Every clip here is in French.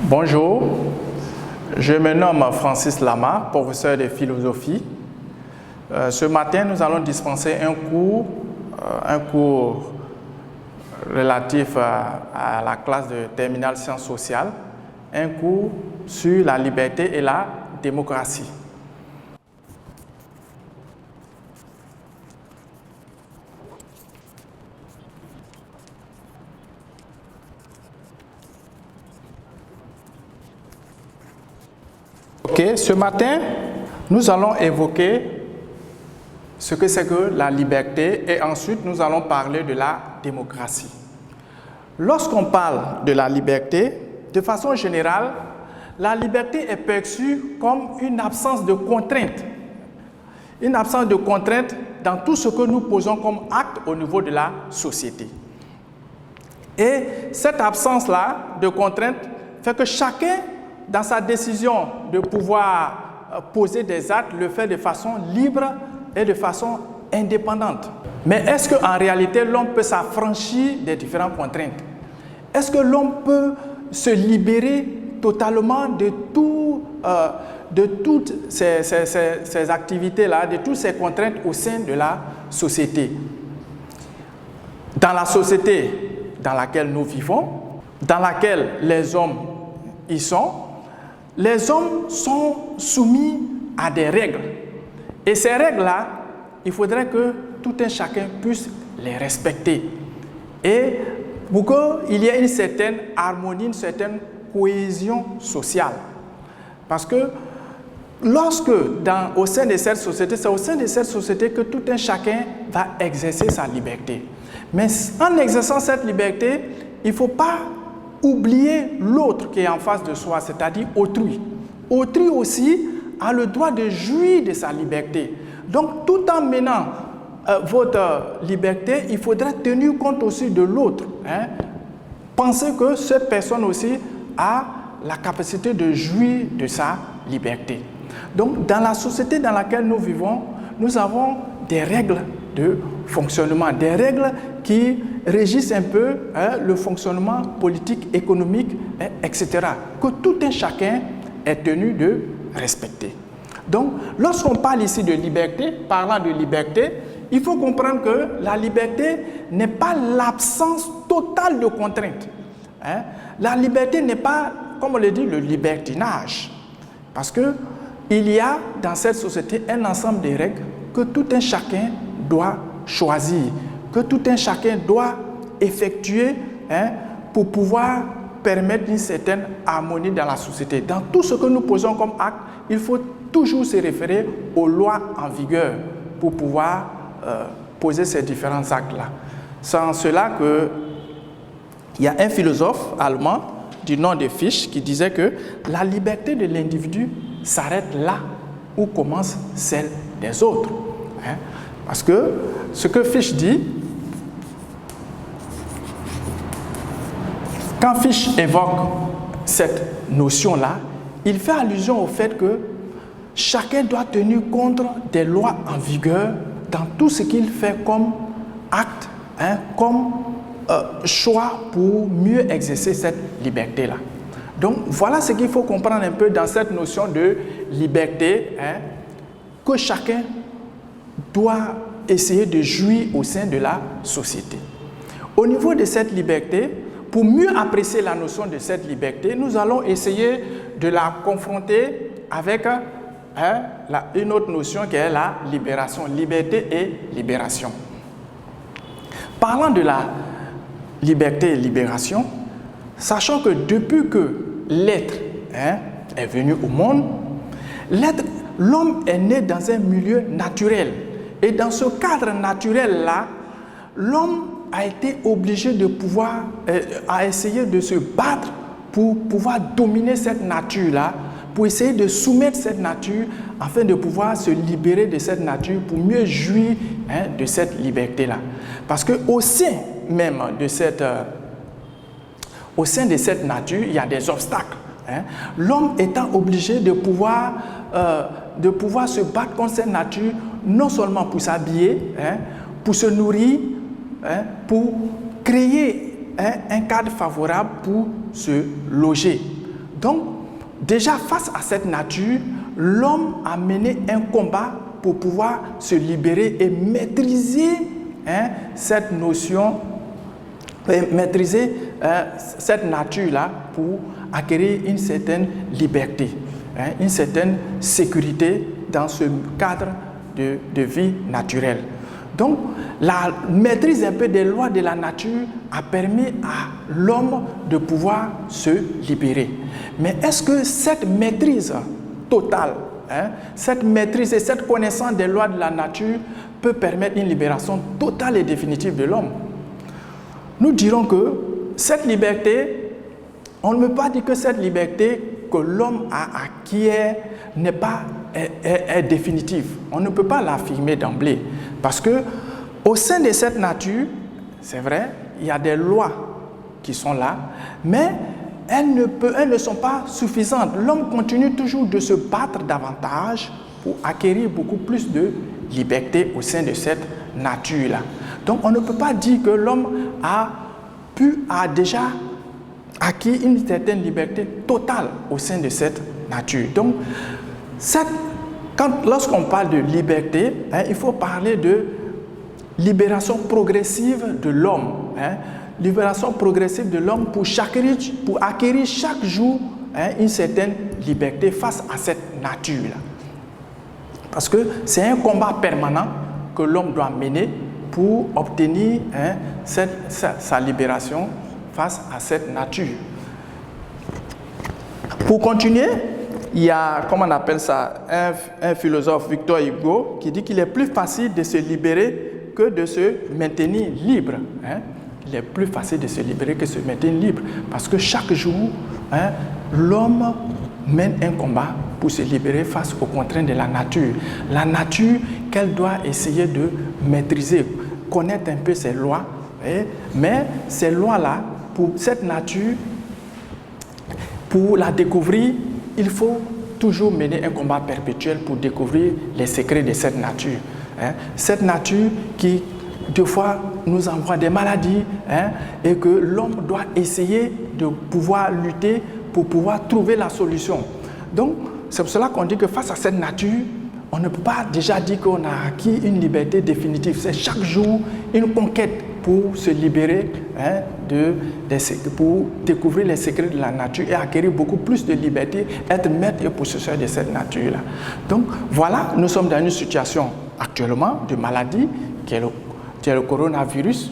Bonjour, je me nomme Francis Lama, professeur de philosophie. Ce matin, nous allons dispenser un cours relatif à la classe de terminale sciences sociales, un cours sur la liberté et la démocratie. Ok, ce matin, nous allons évoquer ce que c'est que la liberté et ensuite nous allons parler de la démocratie. Lorsqu'on parle de la liberté, de façon générale, la liberté est perçue comme une absence de contrainte. Une absence de contrainte dans tout ce que nous posons comme acte au niveau de la société. Et cette absence-là de contrainte fait que chacun, dans sa décision de pouvoir poser des actes, le fait de façon libre et de façon indépendante. Mais est-ce qu'en réalité, l'homme peut s'affranchir des différentes contraintes? Est-ce que l'homme peut se libérer totalement de toutes ces activités-là, de toutes ces contraintes au sein de la société? Dans la société dans laquelle nous vivons, dans laquelle les hommes y sont, les hommes sont soumis à des règles. Et ces règles-là, il faudrait que tout un chacun puisse les respecter. Et pour qu'il y ait une certaine harmonie, une certaine cohésion sociale. Parce que lorsque, au sein de cette société, c'est au sein de cette société que tout un chacun va exercer sa liberté. Mais en exerçant cette liberté, il ne faut pas oublier l'autre qui est en face de soi, c'est-à-dire autrui. Autrui aussi a le droit de jouir de sa liberté. Donc, tout en menant votre liberté, il faudra tenir compte aussi de l'autre. Pensez que cette personne aussi a la capacité de jouir de sa liberté. Donc, dans la société dans laquelle nous vivons, nous avons des règles de fonctionnement, des règles qui régissent un peu le fonctionnement politique, économique, etc. Que tout un chacun est tenu de respecter. Donc, lorsqu'on parle ici de liberté, parlant de liberté, il faut comprendre que la liberté n'est pas l'absence totale de contraintes. La liberté n'est pas, comme on le dit, le libertinage. Parce qu'il y a dans cette société un ensemble de règles que tout un chacun doit choisir, que tout un chacun doit effectuer pour pouvoir permettre une certaine harmonie dans la société. Dans tout ce que nous posons comme acte, il faut toujours se référer aux lois en vigueur pour pouvoir poser ces différents actes-là. C'est en cela qu'il y a un philosophe allemand du nom de Fichte qui disait que la liberté de l'individu s'arrête là où commence celle des autres. Parce que ce que Fichte dit, quand Fichte évoque cette notion-là, il fait allusion au fait que chacun doit tenir compte des lois en vigueur dans tout ce qu'il fait comme acte, comme choix pour mieux exercer cette liberté-là. Donc voilà ce qu'il faut comprendre un peu dans cette notion de liberté, que chacun doit essayer de jouir au sein de la société. Au niveau de cette liberté, pour mieux apprécier la notion de cette liberté, nous allons essayer de la confronter avec une autre notion qui est la libération, liberté et libération. Parlant de la liberté et libération, sachant que depuis que l'être est venu au monde, l'homme est né dans un milieu naturel. Et dans ce cadre naturel-là, l'homme a été obligé de pouvoir, à essayer de se battre pour pouvoir dominer cette nature-là, pour essayer de soumettre cette nature afin de pouvoir se libérer de cette nature pour mieux jouir de cette liberté-là. Parce qu'au sein même de cette nature, il y a des obstacles. L'homme étant obligé de pouvoir se battre contre cette nature, non seulement pour s'habiller, pour se nourrir, pour créer un cadre favorable pour se loger. Donc, déjà face à cette nature, l'homme a mené un combat pour pouvoir se libérer et maîtriser cette notion, maîtriser cette nature-là pour acquérir une certaine liberté, une certaine sécurité dans ce cadre de vie naturelle. Donc, la maîtrise un peu des lois de la nature a permis à l'homme de pouvoir se libérer. Mais est-ce que cette maîtrise totale, cette maîtrise et cette connaissance des lois de la nature peut permettre une libération totale et définitive de l'homme? Nous dirons que cette liberté, on ne peut pas dire que cette liberté que l'homme a acquise n'est pas est définitive. On ne peut pas l'affirmer d'emblée. Parce que au sein de cette nature, c'est vrai, il y a des lois qui sont là, mais elles ne sont pas suffisantes. L'homme continue toujours de se battre davantage pour acquérir beaucoup plus de liberté au sein de cette nature-là. Donc on ne peut pas dire que l'homme a déjà acquis une certaine liberté totale au sein de cette nature. Donc, lorsqu'on parle de liberté, il faut parler de libération progressive de l'homme. Libération progressive de l'homme pour acquérir chaque jour une certaine liberté face à cette nature-là. Parce que c'est un combat permanent que l'homme doit mener pour obtenir sa libération face à cette nature. Pour continuer, il y a, comment on appelle ça, un philosophe, Victor Hugo, qui dit qu'il est plus facile de se libérer que de se maintenir libre. Il est plus facile de se libérer que de se maintenir libre. Parce que chaque jour, l'homme mène un combat pour se libérer face aux contraintes de la nature. La nature qu'elle doit essayer de maîtriser, connaître un peu ses lois. Mais ces lois-là, pour cette nature, pour la découvrir, il faut toujours mener un combat perpétuel pour découvrir les secrets de cette nature. Cette nature qui, des fois, nous envoie des maladies et que l'homme doit essayer de pouvoir lutter pour pouvoir trouver la solution. Donc, c'est pour cela qu'on dit que face à cette nature, on ne peut pas déjà dire qu'on a acquis une liberté définitive. C'est chaque jour une conquête pour se libérer, pour découvrir les secrets de la nature et acquérir beaucoup plus de liberté, être maître et possesseur de cette nature-là. Donc voilà, nous sommes dans une situation actuellement de maladie qui est le coronavirus.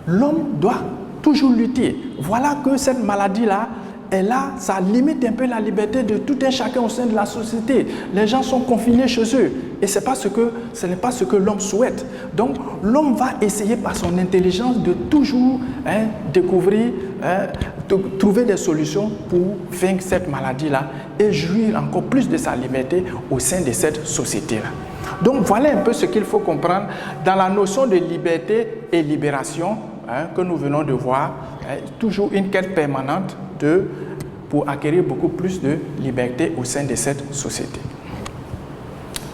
L'homme doit toujours lutter. Voilà que cette maladie-là, ça limite un peu la liberté de tout un chacun au sein de la société. Les gens sont confinés chez eux et ce n'est pas ce que l'homme souhaite. Donc l'homme va essayer par son intelligence de toujours découvrir, de trouver des solutions pour vaincre cette maladie-là et jouir encore plus de sa liberté au sein de cette société-là. Donc voilà un peu ce qu'il faut comprendre dans la notion de liberté et libération que nous venons de voir. Toujours une quête permanente pour acquérir beaucoup plus de liberté au sein de cette société.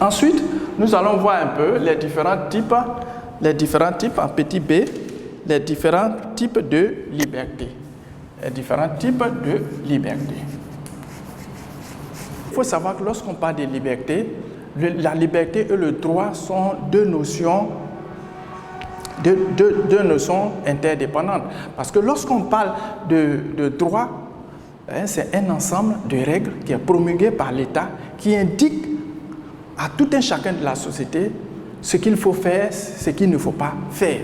Ensuite, nous allons voir un peu les différents types en petit b, les différents types de liberté. Les différents types de liberté. Il faut savoir que lorsqu'on parle de liberté, la liberté et le droit sont deux notions interdépendantes. Parce que lorsqu'on parle de droit, c'est un ensemble de règles qui est promulgué par l'État qui indique à tout un chacun de la société ce qu'il faut faire, ce qu'il ne faut pas faire.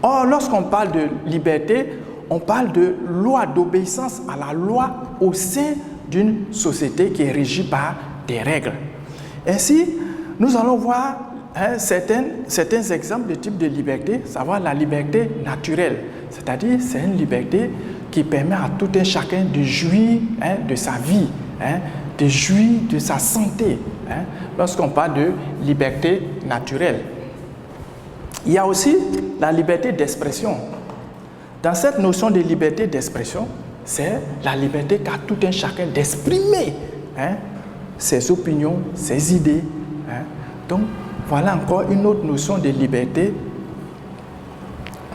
Or, lorsqu'on parle de liberté, on parle de loi, d'obéissance à la loi au sein d'une société qui est régie par des règles. Ainsi, nous allons voir certains exemples de type de liberté, savoir la liberté naturelle, c'est-à-dire c'est une liberté qui permet à tout un chacun de jouir de sa vie, de jouir de sa santé, lorsqu'on parle de liberté naturelle. Il y a aussi la liberté d'expression. Dans cette notion de liberté d'expression, c'est la liberté qu'a tout un chacun d'exprimer ses opinions, ses idées. Donc, voilà encore une autre notion de liberté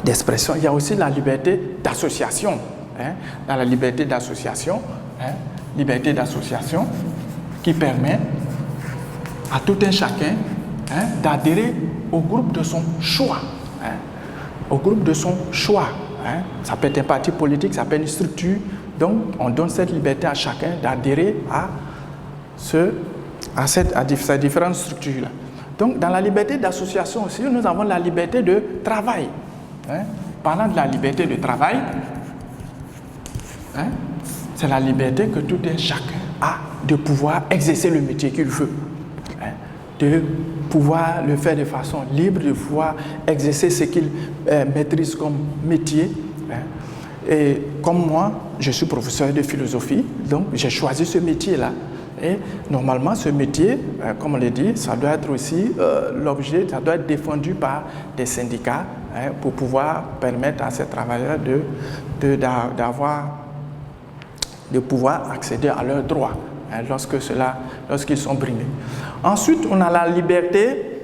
d'expression. Il y a aussi la liberté d'association. Dans la liberté d'association, liberté d'association qui permet à tout un chacun d'adhérer au groupe de son choix. Au groupe de son choix. Ça peut être un parti politique, ça peut être une structure. Donc, on donne cette liberté à chacun d'adhérer à ces différentes structures-là. Donc, dans la liberté d'association aussi, nous avons la liberté de travail. Parlant de la liberté de travail, c'est la liberté que tout un chacun a de pouvoir exercer le métier qu'il veut. De pouvoir le faire de façon libre, de pouvoir exercer ce qu'il maîtrise comme métier. Et comme moi, je suis professeur de philosophie, donc j'ai choisi ce métier-là. Et normalement, ce métier, comme on l'a dit, ça doit être aussi l'objet, ça doit être défendu par des syndicats pour pouvoir permettre à ces travailleurs de pouvoir accéder à leurs droits lorsqu'ils sont brimés. Ensuite, on a la liberté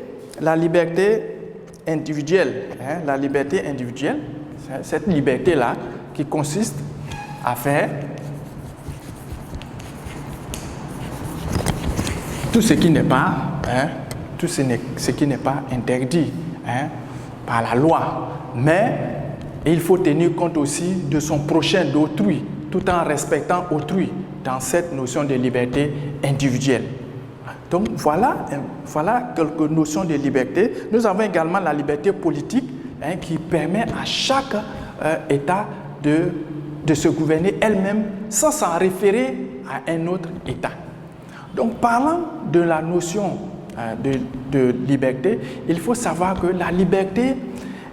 individuelle. La liberté individuelle, c'est cette liberté-là qui consiste à faire tout ce qui n'est pas, interdit par la loi. Mais il faut tenir compte aussi de son prochain, d'autrui, tout en respectant autrui dans cette notion de liberté individuelle. Donc voilà quelques notions de liberté. Nous avons également la liberté politique qui permet à chaque État de se gouverner elle-même sans s'en référer à un autre État. Donc parlant de la notion de liberté, il faut savoir que la liberté,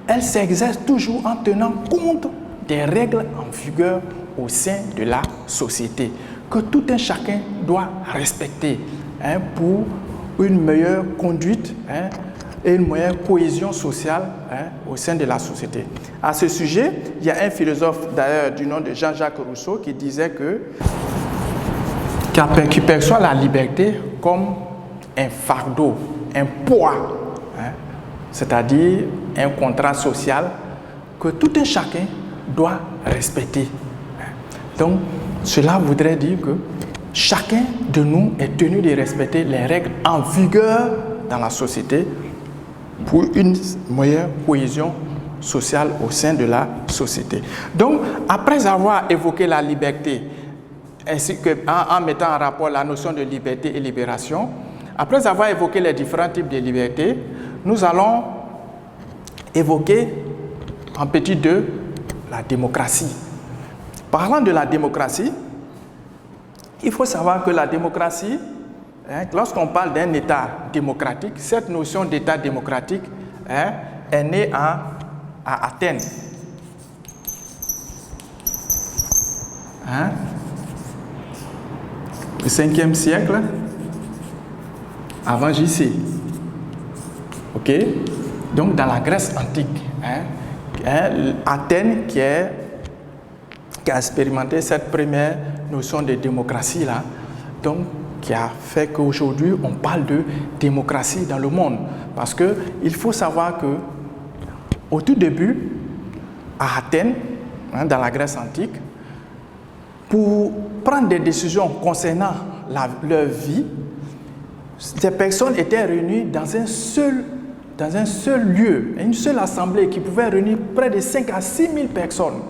elle s'exerce toujours en tenant compte des règles en vigueur au sein de la société, que tout un chacun doit respecter pour une meilleure conduite et une meilleure cohésion sociale au sein de la société. À ce sujet, il y a un philosophe d'ailleurs du nom de Jean-Jacques Rousseau qui disait qui perçoit la liberté comme un fardeau, un poids, c'est-à-dire un contrat social que tout un chacun doit respecter. Donc, cela voudrait dire que chacun de nous est tenu de respecter les règles en vigueur dans la société pour une meilleure cohésion sociale au sein de la société. Donc, après avoir évoqué la liberté, ainsi qu'en mettant en rapport la notion de liberté et libération, après avoir évoqué les différents types de liberté, nous allons évoquer en petit 2 la démocratie. Parlant de la démocratie, il faut savoir que la démocratie, lorsqu'on parle d'un État démocratique, cette notion d'État démocratique est née à Athènes. Au 5e siècle avant JC. Ok? Donc dans la Grèce antique, Athènes qui a expérimenté cette première notion de démocratie là, donc qui a fait qu'aujourd'hui on parle de démocratie dans le monde. Parce qu'il faut savoir que au tout début, à Athènes, dans la Grèce antique, pour prendre des décisions concernant leur vie, ces personnes étaient réunies dans un seul lieu, une seule assemblée qui pouvait réunir près de 5 à 6 000 personnes.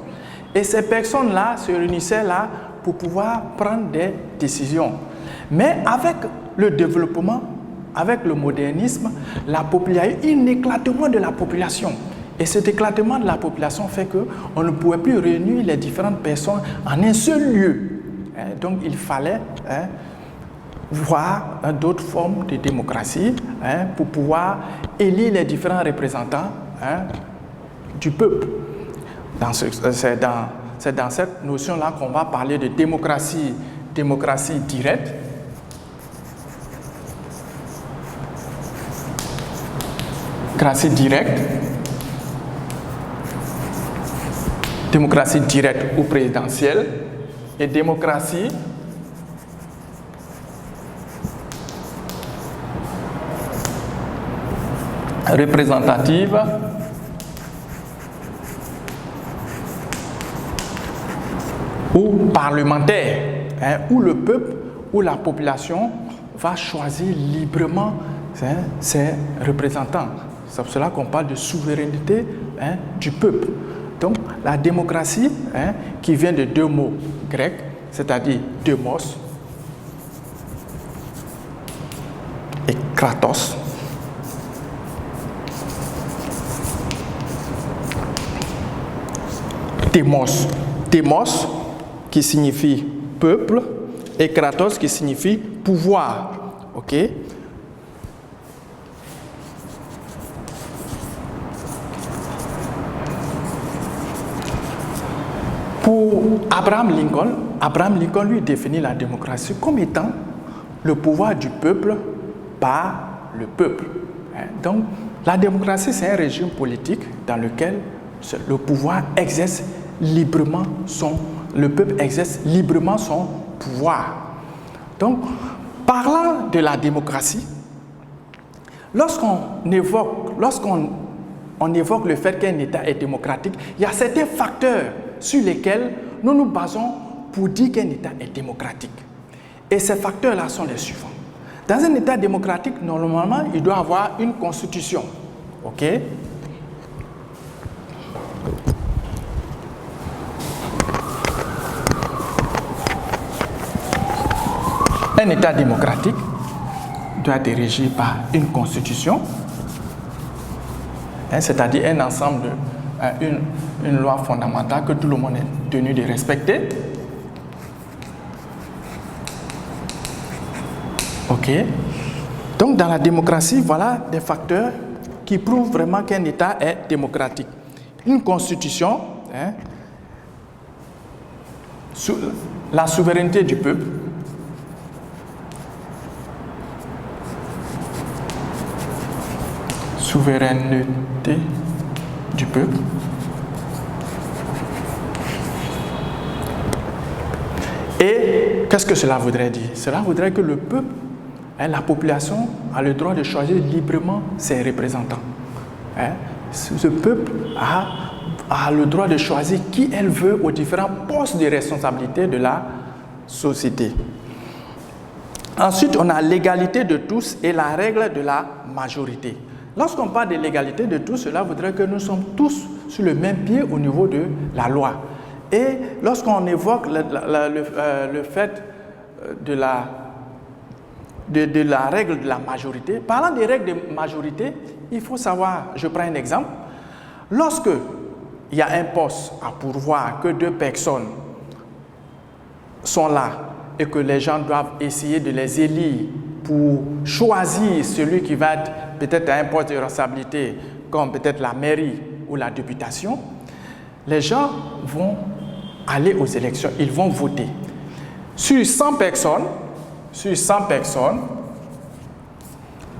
Et ces personnes-là se réunissaient là pour pouvoir prendre des décisions. Mais avec le développement, avec le modernisme, il y a eu un éclatement de la population. Et cet éclatement de la population fait qu'on ne pouvait plus réunir les différentes personnes en un seul lieu. Donc il fallait voir d'autres formes de démocratie pour pouvoir élire les différents représentants du peuple. C'est dans cette notion-là qu'on va parler de démocratie directe. Démocratie directe ou présidentielle et démocratie représentative ou parlementaire. où le peuple, où la population va choisir librement ses représentants. C'est pour cela qu'on parle de souveraineté du peuple. Donc la démocratie, qui vient de deux mots grecs, c'est-à-dire démos et kratos. Démos qui signifie peuple et kratos qui signifie pouvoir. Ok? Pour Abraham Lincoln lui définit la démocratie comme étant le pouvoir du peuple par le peuple. Donc, la démocratie, c'est un régime politique dans lequel le pouvoir exerce librement le peuple exerce librement son pouvoir. Donc, parlant de la démocratie, lorsqu'on évoque le fait qu'un État est démocratique, il y a certains facteurs sur lesquels nous nous basons pour dire qu'un État est démocratique. Et ces facteurs-là sont les suivants. Dans un État démocratique, normalement, il doit avoir une constitution. OK? Un État démocratique doit être régi par une constitution, c'est-à-dire un ensemble une loi fondamentale que tout le monde est tenu de respecter. OK? Donc, dans la démocratie, voilà des facteurs qui prouvent vraiment qu'un État est démocratique. Une constitution, la souveraineté du peuple, souveraineté du peuple. Et qu'est-ce que cela voudrait dire? Cela voudrait que le peuple, la population, a le droit de choisir librement ses représentants. Ce peuple a le droit de choisir qui elle veut aux différents postes de responsabilité de la société. Ensuite, on a l'égalité de tous et la règle de la majorité. Lorsqu'on parle de l'égalité de tous, cela voudrait que nous sommes tous sur le même pied au niveau de la loi. Et lorsqu'on évoque le fait de la règle de la majorité, parlant des règles de majorité, il faut savoir, je prends un exemple, lorsque il y a un poste à pourvoir, que deux personnes sont là et que les gens doivent essayer de les élire pour choisir celui qui va être peut-être à un poste de responsabilité, comme peut-être la mairie ou la députation, les gens vont aller aux élections, ils vont voter. Sur 100 personnes,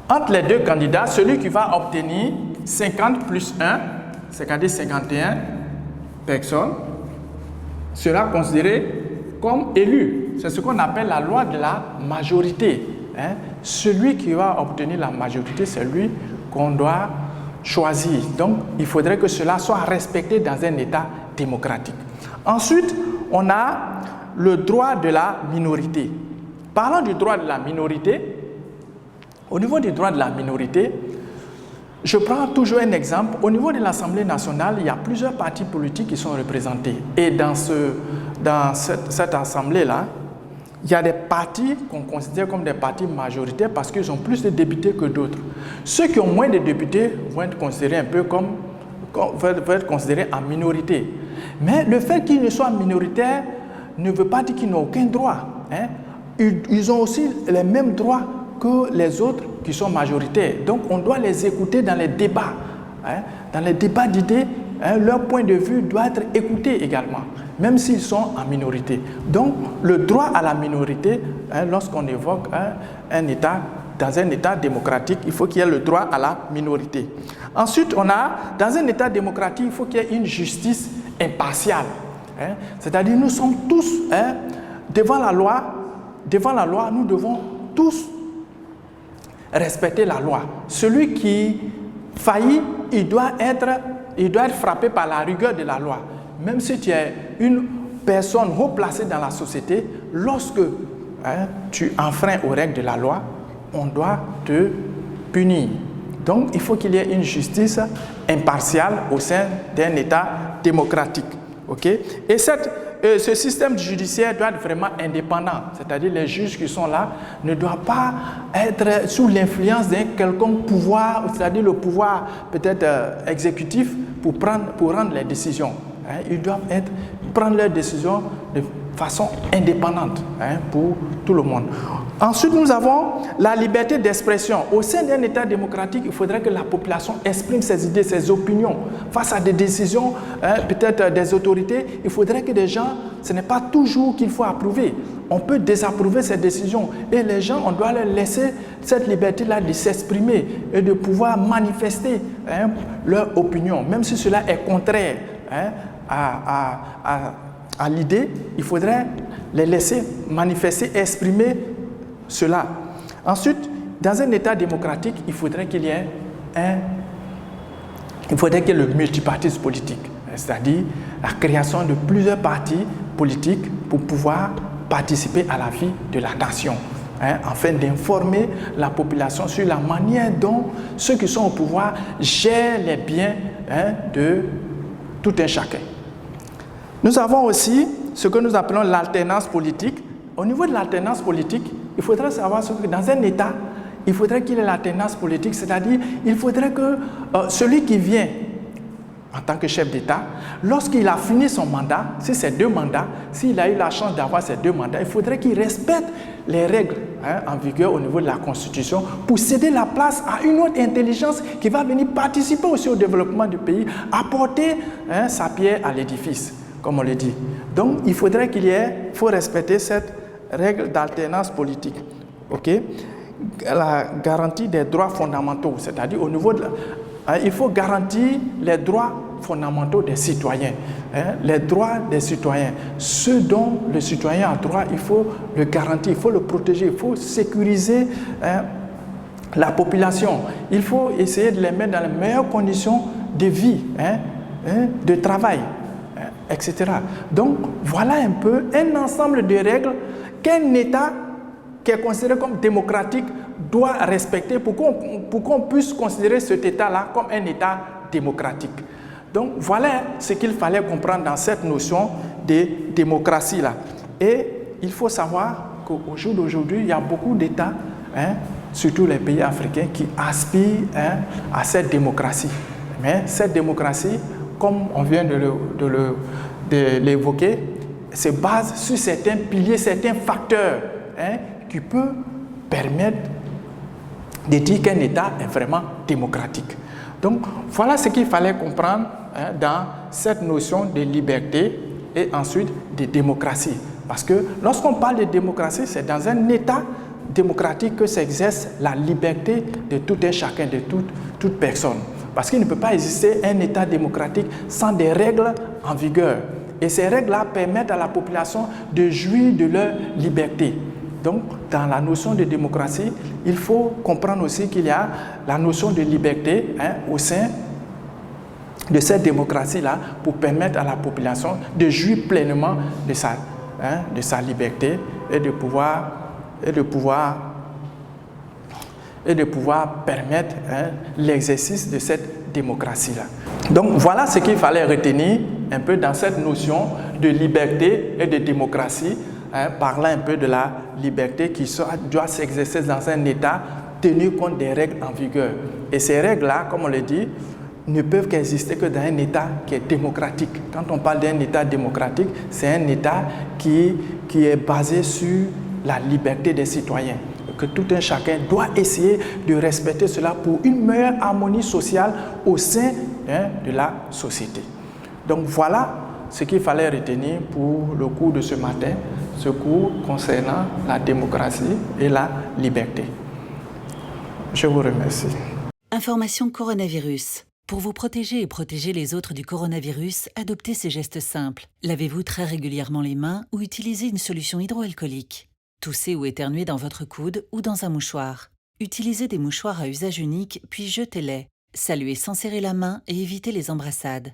entre les deux candidats, celui qui va obtenir 50 plus 1, c'est-à-dire 51 personnes, sera considéré comme élu. C'est ce qu'on appelle la loi de la majorité. Celui qui va obtenir la majorité, c'est lui qu'on doit choisir. Donc, il faudrait que cela soit respecté dans un État démocratique. Ensuite, on a le droit de la minorité. Parlant du droit de la minorité, au niveau du droit de la minorité, je prends toujours un exemple. Au niveau de l'Assemblée nationale, il y a plusieurs partis politiques qui sont représentés. Et dans cette assemblée-là, il y a des partis qu'on considère comme des partis majoritaires parce qu'ils ont plus de députés que d'autres. Ceux qui ont moins de députés vont être considérés un peu vont être considérés en minorité. Mais le fait qu'ils ne soient minoritaires ne veut pas dire qu'ils n'ont aucun droit. Ils ont aussi les mêmes droits que les autres qui sont majoritaires. Donc on doit les écouter dans les débats. Dans les débats d'idées, leur point de vue doit être écouté également, même s'ils sont en minorité. Donc le droit à la minorité, lorsqu'on évoque un État, dans un État démocratique, il faut qu'il y ait le droit à la minorité. Ensuite, on a, dans un État démocratique, il faut qu'il y ait une justice impartiale. C'est-à-dire nous sommes tous, devant la loi, nous devons tous respecter la loi. Celui qui faillit, il doit être frappé par la rigueur de la loi. Même si tu es une personne haut placée dans la société, lorsque tu enfreins aux règles de la loi, on doit te punir. Donc, il faut qu'il y ait une justice impartiale au sein d'un État démocratique. Okay? Et ce système judiciaire doit être vraiment indépendant, c'est-à-dire les juges qui sont là ne doivent pas être sous l'influence d'un quelconque pouvoir, c'est-à-dire le pouvoir peut-être exécutif pour rendre les décisions. Ils doivent prendre leurs décisions de façon indépendante pour tout le monde. Ensuite, nous avons la liberté d'expression. Au sein d'un État démocratique, il faudrait que la population exprime ses idées, ses opinions. Face à des décisions, peut-être des autorités, il faudrait que des gens, ce n'est pas toujours qu'il faut approuver. On peut désapprouver ces décisions. Et les gens, on doit leur laisser cette liberté-là de s'exprimer et de pouvoir manifester leur opinion. Même si cela est contraire à l'idée, il faudrait les laisser manifester, exprimer cela. Ensuite, dans un État démocratique, il faudrait qu'il y ait le multipartisme politique, c'est-à-dire la création de plusieurs partis politiques pour pouvoir participer à la vie de la nation, afin d'informer la population sur la manière dont ceux qui sont au pouvoir gèrent les biens de tout un chacun. Nous avons aussi ce que nous appelons l'alternance politique. Au niveau de l'alternance politique, il faudrait savoir que dans un État, il faudrait qu'il y ait l'alternance politique, c'est-à-dire il faudrait que celui qui vient en tant que chef d'État, lorsqu'il a fini son mandat, si c'est 2 mandats, s'il a eu la chance d'avoir ces 2 mandats, il faudrait qu'il respecte les règles en vigueur au niveau de la Constitution pour céder la place à une autre intelligence qui va venir participer aussi au développement du pays, apporter sa pierre à l'édifice, comme on le dit. Donc, il faudrait faut respecter cette règle d'alternance politique. Okay? La garantie des droits fondamentaux, c'est-à-dire au niveau de il faut garantir les droits fondamentaux des citoyens. Les droits des citoyens. Ce dont le citoyen a droit, il faut le garantir, il faut le protéger, il faut sécuriser la population. Il faut essayer de les mettre dans les meilleures conditions de vie, de travail, etc. Donc, voilà un peu un ensemble de règles qu'un État qui est considéré comme démocratique doit respecter pour qu'on puisse considérer cet État-là comme un État démocratique. Donc voilà ce qu'il fallait comprendre dans cette notion de démocratie-là. Et il faut savoir qu'au jour d'aujourd'hui, il y a beaucoup d'États, surtout les pays africains, qui aspirent à cette démocratie. Mais cette démocratie, comme on vient de l'évoquer, se base sur certains piliers, certains facteurs qui peuvent permettre de dire qu'un État est vraiment démocratique. Donc, voilà ce qu'il fallait comprendre dans cette notion de liberté et ensuite de démocratie. Parce que lorsqu'on parle de démocratie, c'est dans un État démocratique que s'exerce la liberté de tout un chacun, de toute personne. Parce qu'il ne peut pas exister un État démocratique sans des règles en vigueur. Et ces règles-là permettent à la population de jouir de leur liberté. Donc, dans la notion de démocratie, il faut comprendre aussi qu'il y a la notion de liberté au sein de cette démocratie-là pour permettre à la population de jouir pleinement de sa liberté et de pouvoir permettre l'exercice de cette démocratie-là. Donc, voilà ce qu'il fallait retenir un peu dans cette notion de liberté et de démocratie, parlant un peu de la liberté qui doit s'exercer dans un État tenu compte des règles en vigueur. Et ces règles-là, comme on le dit, ne peuvent qu'exister que dans un État qui est démocratique. Quand on parle d'un État démocratique, c'est un État qui est basé sur la liberté des citoyens. Que tout un chacun doit essayer de respecter cela pour une meilleure harmonie sociale au sein de la société. Donc voilà ce qu'il fallait retenir pour le cours de ce matin, ce cours concernant la démocratie et la liberté. Je vous remercie. Information coronavirus. Pour vous protéger et protéger les autres du coronavirus, adoptez ces gestes simples. Lavez-vous très régulièrement les mains ou utilisez une solution hydroalcoolique. Toussez ou éternuez dans votre coude ou dans un mouchoir. Utilisez des mouchoirs à usage unique puis jetez-les. Saluez sans serrer la main et évitez les embrassades.